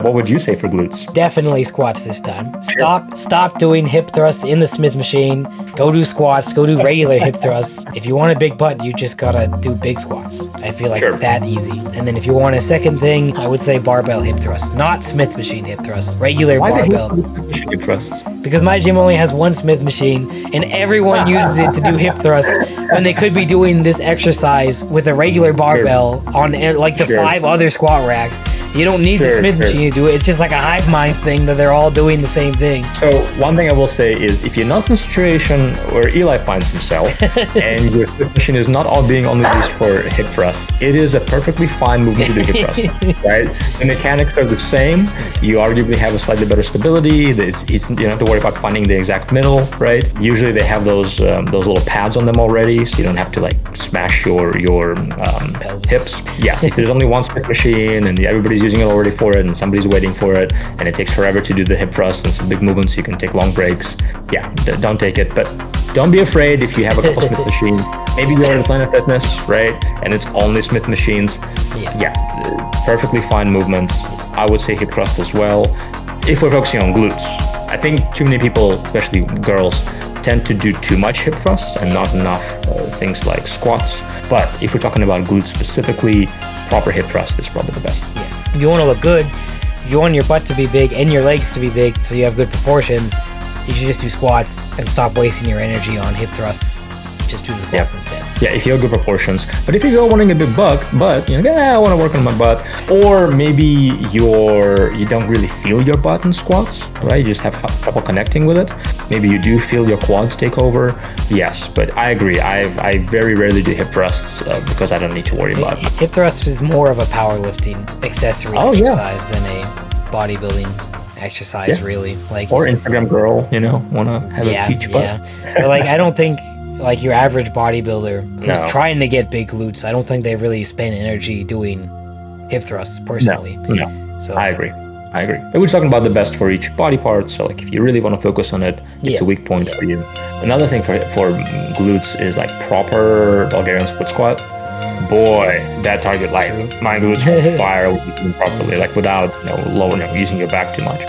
What would you say for glutes? Definitely squats this time. Stop doing hip thrusts in the Smith machine. Go do squats. Go do regular hip thrusts. If you want a big butt, you just gotta do big squats. I feel like it's that easy. And then if you want a second thing, I would say barbell hip thrusts, not Smith machine hip thrusts. Regular barbell. Hip thrusts? Because my gym only has one Smith machine, and everyone uses it to do hip thrusts when they could be doing this exercise with a regular barbell on like the 5 other squat racks. You don't need the Smith machine to do it. It's just like a hive mind thing that they're all doing the same thing. So one thing I will say is, if you're not in a situation where Eli finds himself and your Smith machine is not all being only used for hip thrusts, it is a perfectly fine movement to do hip thrusts, right? The mechanics are the same. You arguably have a slightly better stability. You don't have to worry about finding the exact middle, right? Usually they have those little pads on them already, so you don't have to like smash your hips. Yes, if there's only one Smith machine and everybody's using it already for it and somebody's waiting for it and it takes forever to do the hip thrust and some big movements, you can take long breaks. Yeah, don't take it, but don't be afraid if you have a couple Smith machines. Maybe you're in Planet Fitness, right? And it's only Smith machines. Yeah, perfectly fine movements. I would say hip thrust as well. If we're focusing on glutes, I think too many people, especially girls, tend to do too much hip thrusts and not enough things like squats. But if we're talking about glutes specifically, proper hip thrust is probably the best. Yeah. If you want to look good, if you want your butt to be big and your legs to be big so you have good proportions, you should just do squats and stop wasting your energy on hip thrusts. Just do the squats instead. Yeah, if you have good proportions. But if you're wanting a big butt, I want to work on my butt, or maybe you don't really feel your butt in squats, right? You just have trouble connecting with it. Maybe you do feel your quads take over. Yes, but I agree. I very rarely do hip thrusts because I don't need to worry about it. Hip thrust is more of a powerlifting accessory exercise than a bodybuilding exercise, really. Like, or Instagram girl, want to have a peach butt. Yeah. But like, I don't think like your average bodybuilder who's trying to get big glutes, I don't think they really spend energy doing hip thrusts personally. No. So I agree. But we're talking about the best for each body part. So like if you really want to focus on it, it's a weak point for you. Another thing for glutes is like proper Bulgarian split squat. Boy, that target, like my glutes are on fire properly, like without using your back too much.